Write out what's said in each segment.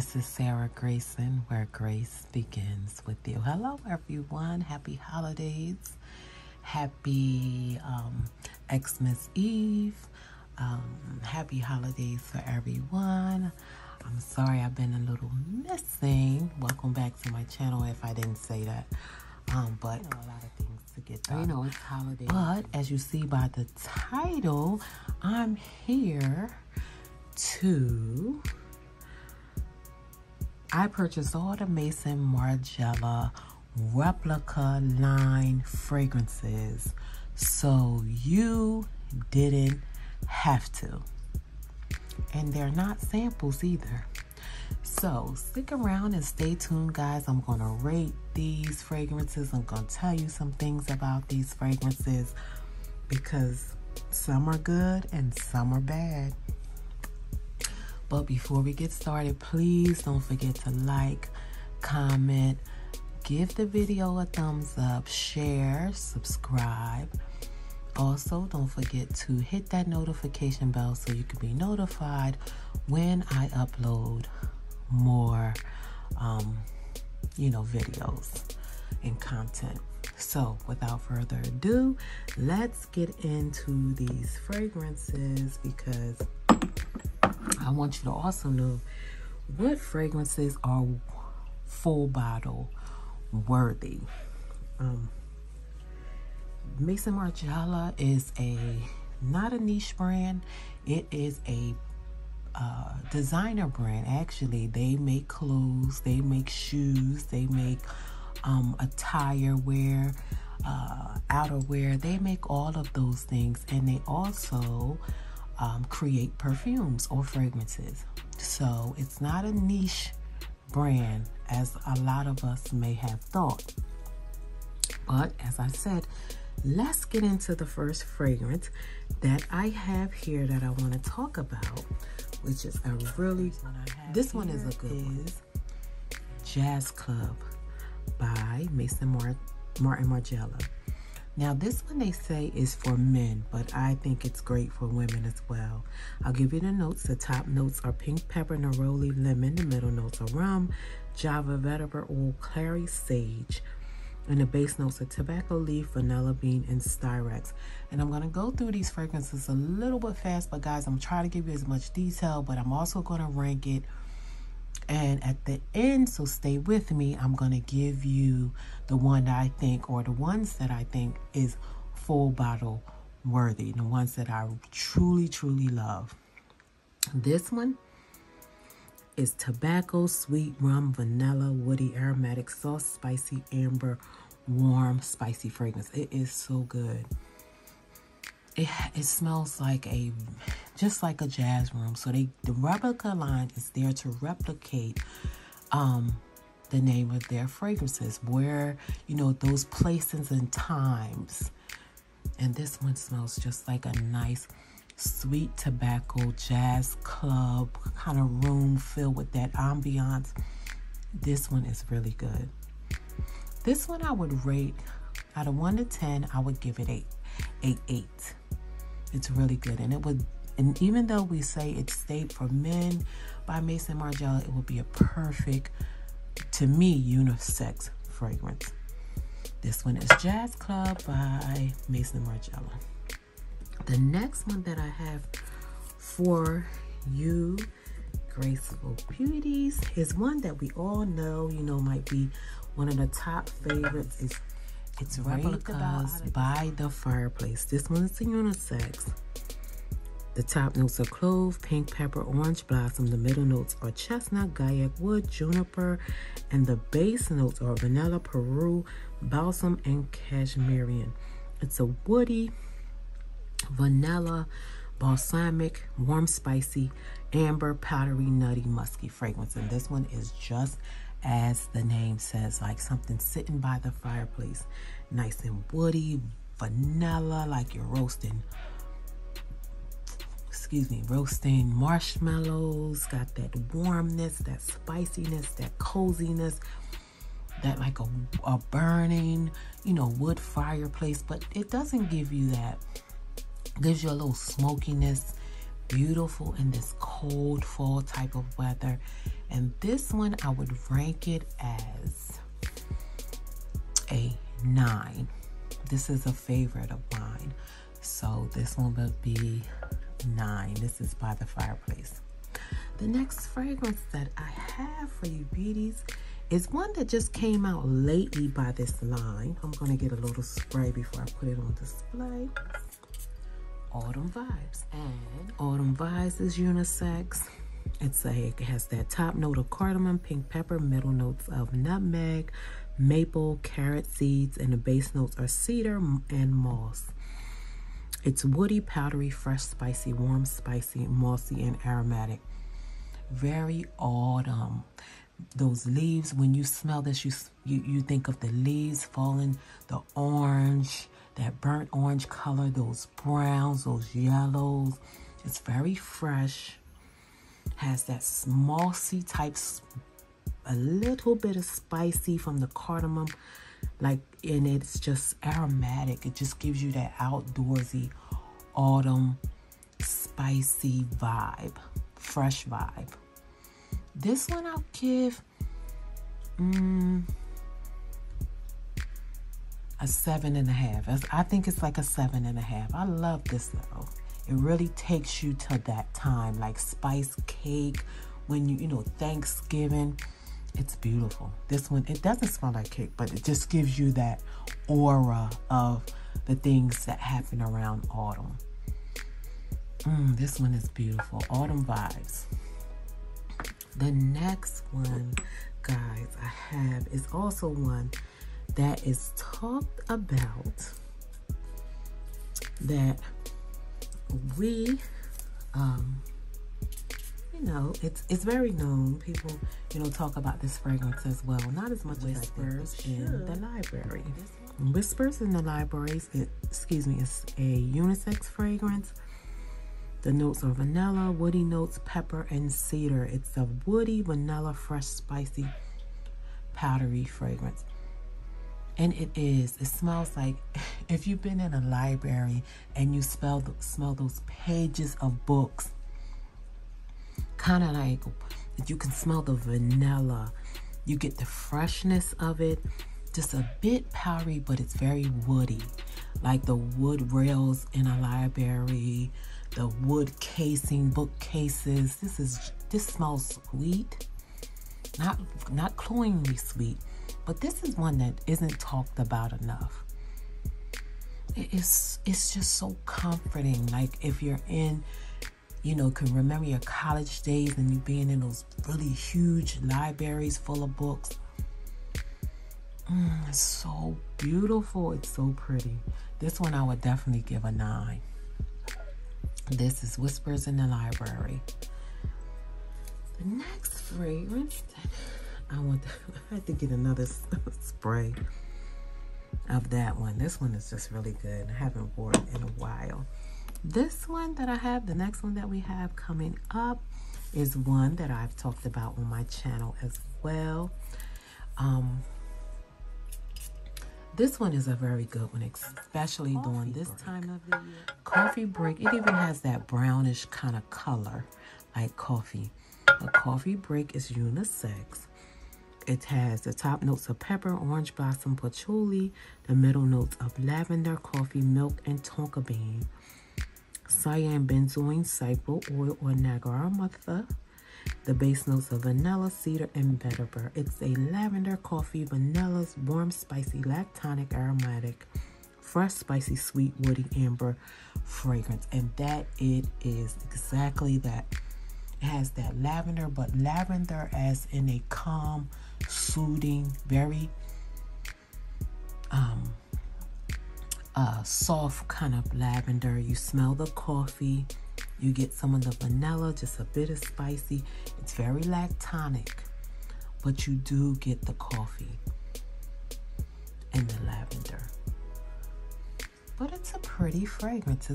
This is Sarah Grayson, where grace begins with you. Hello, everyone. Happy holidays. Happy Xmas Eve. Happy holidays for everyone. I'm sorry I've been a little missing. Welcome back to my channel if I didn't say that. But a lot of things to get done. You know, it's holiday. But as you see by the title, I'm here to... I purchased all the Maison Margiela replica line fragrances, so you didn't have to. And they're not samples either. So stick around and stay tuned, guys. I'm going to rate these fragrances. I'm going to tell you some things about these fragrances because some are good and some are bad. But before we get started, please don't forget to like, comment, give the video a thumbs up, share, subscribe. Also, don't forget to hit that notification bell so you can be notified when I upload more, videos and content. So, without further ado, let's get into these fragrances because I want you to also know what fragrances are full bottle worthy. Maison Margiela is not a niche brand. It is a designer brand. Actually, they make clothes, they make shoes, they make attire wear, outerwear. They make all of those things, and they also create perfumes or fragrances. So it's not a niche brand as a lot of us may have thought. But as I said, let's get into the first fragrance that I have here that I want to talk about, which is a really, this one is a good one. Jazz Club by Maison Margiela. Now this one they say is for men, but I think it's great for women as well. I'll give you the notes. The top notes are pink pepper, neroli, lemon. The middle notes are rum, java, vetiver oil, clary, sage. And the base notes are tobacco leaf, vanilla bean, and styrax. And I'm going to go through these fragrances a little bit fast, but guys, I'm trying to give you as much detail, but I'm also going to rank it. And at the end, so stay with me, I'm going to give you the one that I think, or the ones that I think is full bottle worthy, the ones that I truly, truly love. This one is tobacco, sweet, rum, vanilla, woody, aromatic, soft, spicy, amber, warm, spicy fragrance. It is so good. It smells like just like a jazz room. So the replica line is there to replicate the name of their fragrances, where those places and times. And this one smells just like a nice sweet tobacco jazz club kind of room filled with that ambiance. This one is really good. This one I would rate out of 1 to 10. I would give it 8. It's really good, and even though we say it's stayed for men by Maison Margiela, it would be a perfect, to me, unisex fragrance. This one is Jazz Club by Maison Margiela. The next one that I have for you, Graceful Beauties, is one that we all know, might be one of the top favorites. It's Replicas by the Fireplace. This one is a unisex. The top notes are clove, pink pepper, orange blossom. The middle notes are chestnut, gaiac wood, juniper, and the base notes are vanilla, peru, balsam, and cashmere. It's a woody, vanilla, balsamic, warm, spicy, amber, powdery, nutty, musky fragrance. And this one is just as the name says, like something sitting by the fireplace. Nice and woody, vanilla, like you're roasting marshmallows. Got that warmness, that spiciness, that coziness, that like a burning, wood fireplace. But it doesn't give you that. It gives you a little smokiness beautiful in this cold fall type of weather. And this one, I would rank it as a 9. This is a favorite of mine. So this one would be 9. This is By the Fireplace. The next fragrance that I have for you beauties is one that just came out lately by this line. I'm going to get a little spray before I put it on display. Autumn Vibes. And Autumn Vibes is unisex. It has that top note of cardamom, pink pepper, middle notes of nutmeg, maple, carrot seeds, and the base notes are cedar and moss. It's woody, powdery, fresh, spicy, warm, spicy, mossy, and aromatic. Very autumn. Those leaves, when you smell this, you think of the leaves falling, the orange, that burnt orange color, those browns, those yellows. It's very fresh. Has that mossy type, a little bit of spicy from the cardamom, and it's just aromatic. It just gives you that outdoorsy autumn spicy vibe, fresh vibe. This one I'll give a 7.5. I think it's like a 7.5. I love this though. It really takes you to that time, like spice cake, when you know, Thanksgiving. It's beautiful. This one, it doesn't smell like cake, but it just gives you that aura of the things that happen around autumn. This one is beautiful. Autumn Vibes. The next one, guys, I have is also one that is talked about, that we, you know, it's very known. People, you know, talk about this fragrance as well. Not as much as Whispers in the Library. Whispers in the Library, it's a unisex fragrance. The notes are vanilla, woody notes, pepper, and cedar. It's a woody, vanilla, fresh, spicy, powdery fragrance. And it smells like if you've been in a library and you smell those pages of books, kind of like you can smell the vanilla. You get the freshness of it, just a bit powdery, but it's very woody. Like the wood rails in a library, the wood casing, bookcases. This smells sweet, not cloyingly sweet, but this is one that isn't talked about enough. It's just so comforting. Like if you're in, you know, can remember your college days and you being in those really huge libraries full of books. It's so beautiful. It's so pretty. This one I would definitely give a 9. This is Whispers in the Library. The next fragrance that I had to get another spray of that one. This one is just really good. I haven't worn it in a while. This one that I have, the next one that we have coming up, is one that I've talked about on my channel as well. This one is a very good one, especially during this time of the year. Coffee Break. It even has that brownish kind of color like coffee. The Coffee Break is unisex. It has the top notes of pepper, orange blossom, patchouli, the middle notes of lavender, coffee, milk, and tonka bean, cyan, benzoin, cypress oil, or nagaramutha. The base notes of vanilla, cedar, and vetiver. It's a lavender, coffee, vanilla, warm, spicy, lactonic, aromatic, fresh, spicy, sweet, woody, amber fragrance. And that it is exactly that. It has that lavender, but lavender as in a calm, soothing, very soft kind of lavender. You smell the coffee. You get some of the vanilla, just a bit of spicy. It's very lactonic, but you do get the coffee and the lavender. But it's a pretty fragrance.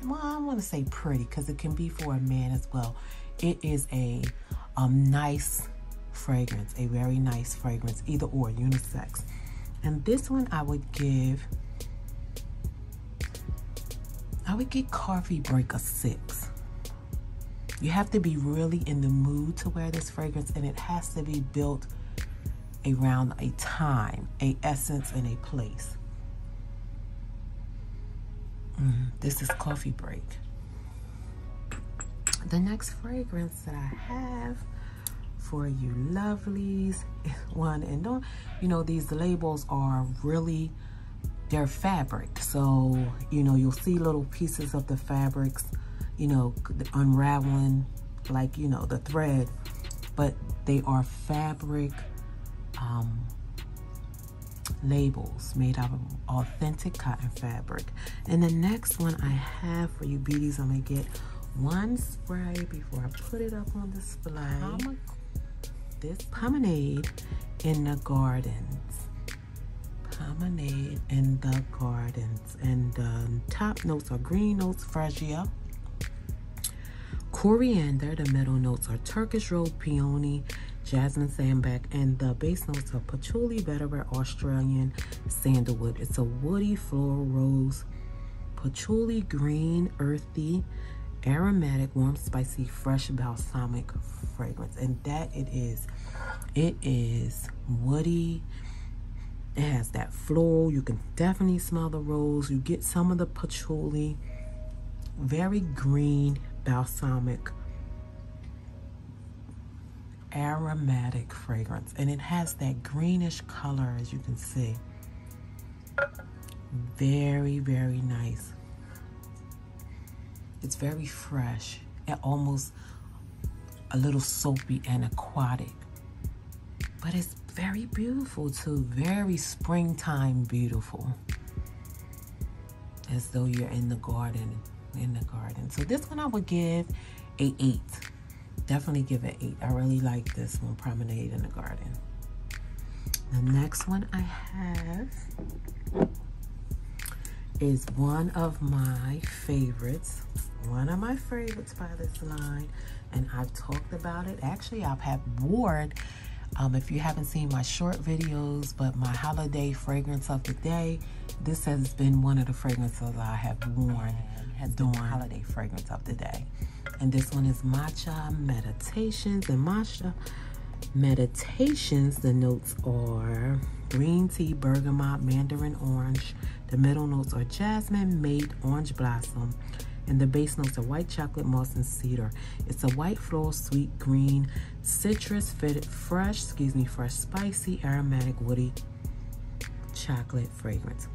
Well, I want to say pretty because it can be for a man as well. It is a nice fragrance, a very nice fragrance, either or, unisex. And this one I would give Coffee Break a 6. You have to be really in the mood to wear this fragrance, and it has to be built around a time, a essence, and a place. This is Coffee Break. The next fragrance that I have for you lovelies is one, and don't, you know, these labels are really, they're fabric. So, you know, you'll see little pieces of the fabrics, you know, unraveling, like, you know, the thread, but they are fabric labels made out of authentic cotton fabric. And the next one I have for you beauties, I'm gonna get one spray before I put it up on display. This Promenade in the Gardens. Promenade in the Gardens. And the top notes are green notes, Margiela, coriander. The middle notes are Turkish rose, peony, jasmine, sandalwood, and the base notes are patchouli, vetiver, Australian sandalwood. It's a woody floral rose, patchouli, green, earthy, aromatic, warm, spicy, fresh, balsamic fragrance. And that it is. It is woody. It has that floral. You can definitely smell the rose. You get some of the patchouli. Very green, balsamic, aromatic fragrance, and it has that greenish color, as you can see. Very, very nice. It's very fresh and almost a little soapy and aquatic, but it's very beautiful too. Very springtime beautiful, as though you're in the garden. So this one I would give a 8. Definitely give it 8. I really like this one, Promenade in the Garden. The next one I have is one of my favorites. One of my favorites by this line, and I've talked about it. Actually, I've had worn, if you haven't seen my short videos, but my holiday fragrance of the day, this has been one of the fragrances I have worn during holiday fragrance of the day. And this one is Matcha Meditations. And Matcha Meditations, the notes are green tea, bergamot, mandarin orange. The middle notes are jasmine, mate, orange blossom. And the base notes are white chocolate, moss, and cedar. It's a white floral, sweet green, citrus, fresh, spicy, aromatic, woody chocolate fragrance.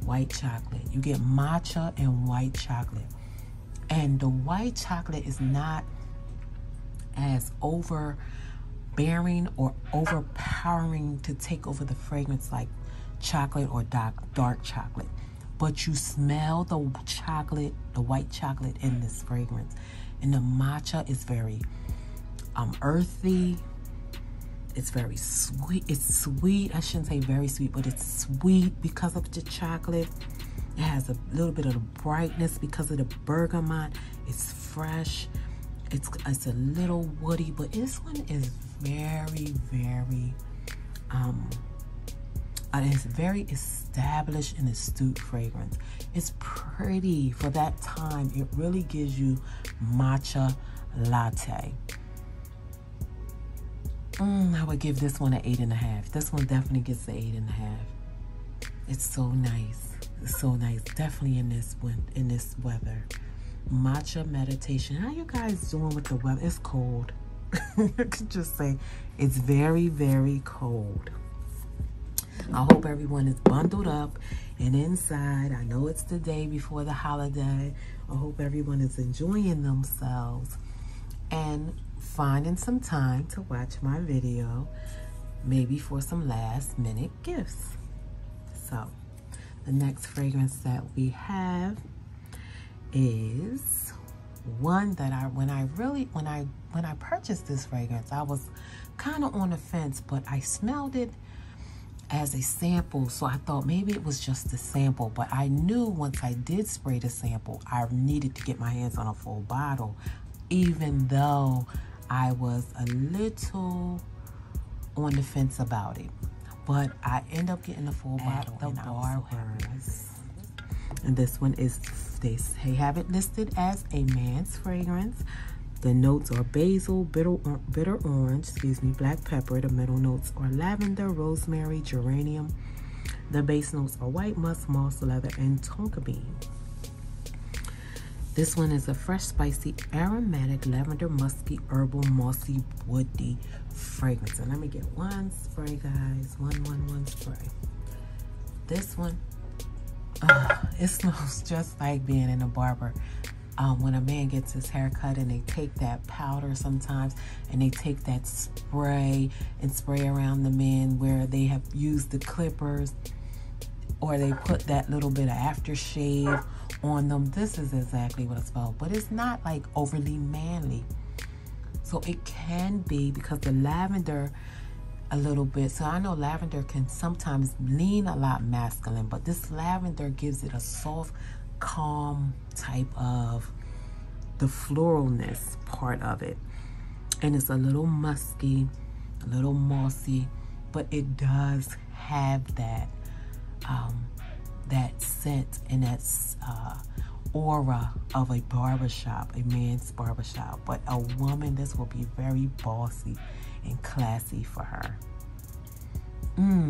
White chocolate. You get matcha and white chocolate. And the white chocolate is not as overbearing or overpowering to take over the fragrance like chocolate or dark chocolate. But you smell the chocolate, the white chocolate in this fragrance. And the matcha is very earthy. It's very sweet. It's sweet. I shouldn't say very sweet, but it's sweet because of the chocolate. It has a little bit of the brightness because of the bergamot. It's fresh. It's a little woody, but this one is very, very it's very established and astute fragrance. It's pretty for that time. It really gives you matcha latte. I would give this one an 8.5. This one definitely gets an 8.5. It's so nice. It's so nice. Definitely in this weather. Matcha Meditation. How you guys doing with the weather? It's cold. I could just say it's very, very cold. I hope everyone is bundled up and inside. I know it's the day before the holiday. I hope everyone is enjoying themselves and finding some time to watch my video, maybe for some last minute gifts. So the next fragrance that we have is one that when I purchased this fragrance, I was kind of on the fence, but I smelled it as a sample, so I thought maybe it was just a sample, but I knew once I did spray the sample, I needed to get my hands on a full bottle, even though I was a little on the fence about it. But I end up getting the full bottle, and I was so happy. And this one is, they have it listed as a man's fragrance, The notes are basil, bitter orange, black pepper. The middle notes are lavender, rosemary, geranium. The base notes are white musk, moss, leather, and tonka bean. This one is a fresh, spicy, aromatic, lavender, musky, herbal, mossy, woody fragrance. And let me get one spray, guys. One spray. This one, it smells just like being in a barber. When a man gets his hair cut and they take that powder sometimes and they take that spray and spray around the men where they have used the clippers, or they put that little bit of aftershave on them. This is exactly what it smells, but it's not like overly manly. So it can be, because the lavender a little bit, so I know lavender can sometimes lean a lot masculine, but this lavender gives it a soft, calm type of the floralness part of it. And it's a little musky, a little mossy, but it does have that that scent and that aura of a barbershop, a man's barbershop. But a woman, this will be very bossy and classy for her.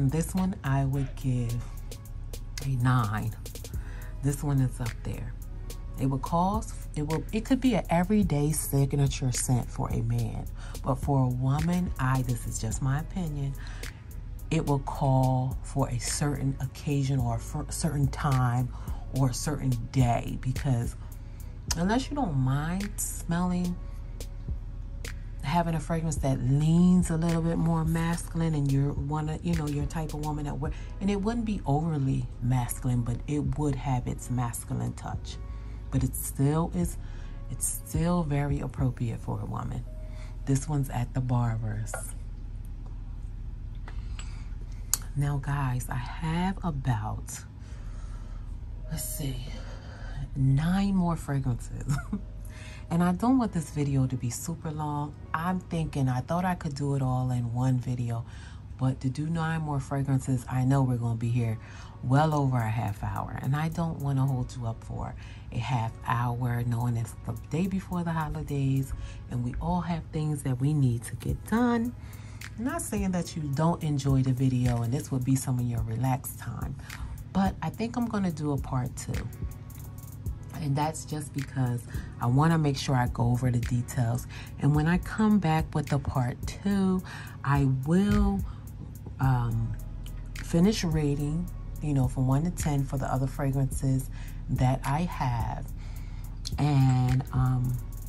This one I would give a 9. This one is up there. It could be an everyday signature scent for a man, but for a woman, this is just my opinion, it will call for a certain occasion or a certain time or a certain day, because unless you don't mind smelling, having a fragrance that leans a little bit more masculine, and you're your type of woman that and it wouldn't be overly masculine, but it would have its masculine touch, but it's still very appropriate for a woman. This one's at the barber's. Now, guys, I have about, let's see, 9 more fragrances. And I don't want this video to be super long. I thought I could do it all in one video, but to do 9 more fragrances, I know we're going to be here well over a half hour. And I don't want to hold you up for a half hour, knowing it's the day before the holidays, and we all have things that we need to get done. I'm not saying that you don't enjoy the video and this would be some of your relaxed time, but I think I'm going to do a part 2. And that's just because I want to make sure I go over the details. And when I come back with the part 2, I will finish rating, from 1 to 10 for the other fragrances that I have. And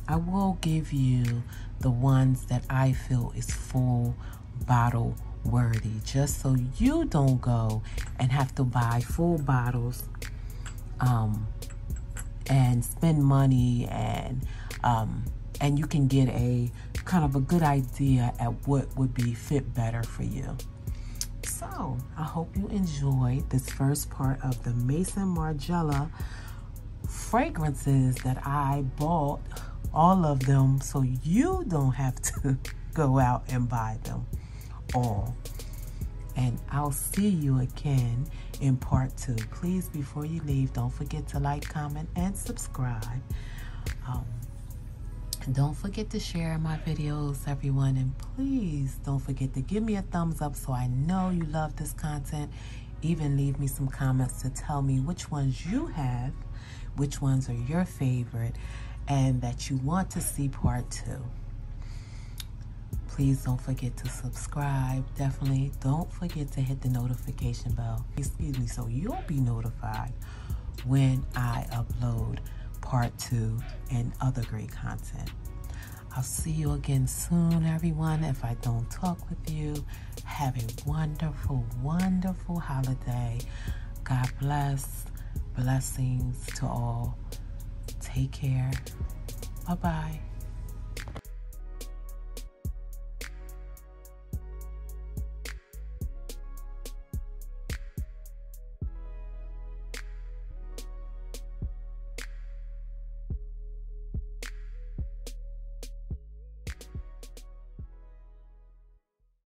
I will give you the ones that I feel is full bottle worthy, just so you don't go and have to buy full bottles and spend money, and you can get a kind of a good idea at what would be fit better for you. So I hope you enjoyed this first part of the Maison Margiela fragrances that I bought, all of them, so you don't have to go out and buy them all. And I'll see you again in part 2. Please, before you leave, don't forget to like, comment, and subscribe. Don't forget to share my videos, everyone. And please don't forget to give me a thumbs up so I know you love this content. Even leave me some comments to tell me which ones you have, which ones are your favorite, and that you want to see part 2. Please don't forget to subscribe. Definitely don't forget to hit the notification bell, so you'll be notified when I upload part 2 and other great content. I'll see you again soon, everyone. If I don't talk with you, have a wonderful, wonderful holiday. God bless. Blessings to all. Take care. Bye-bye.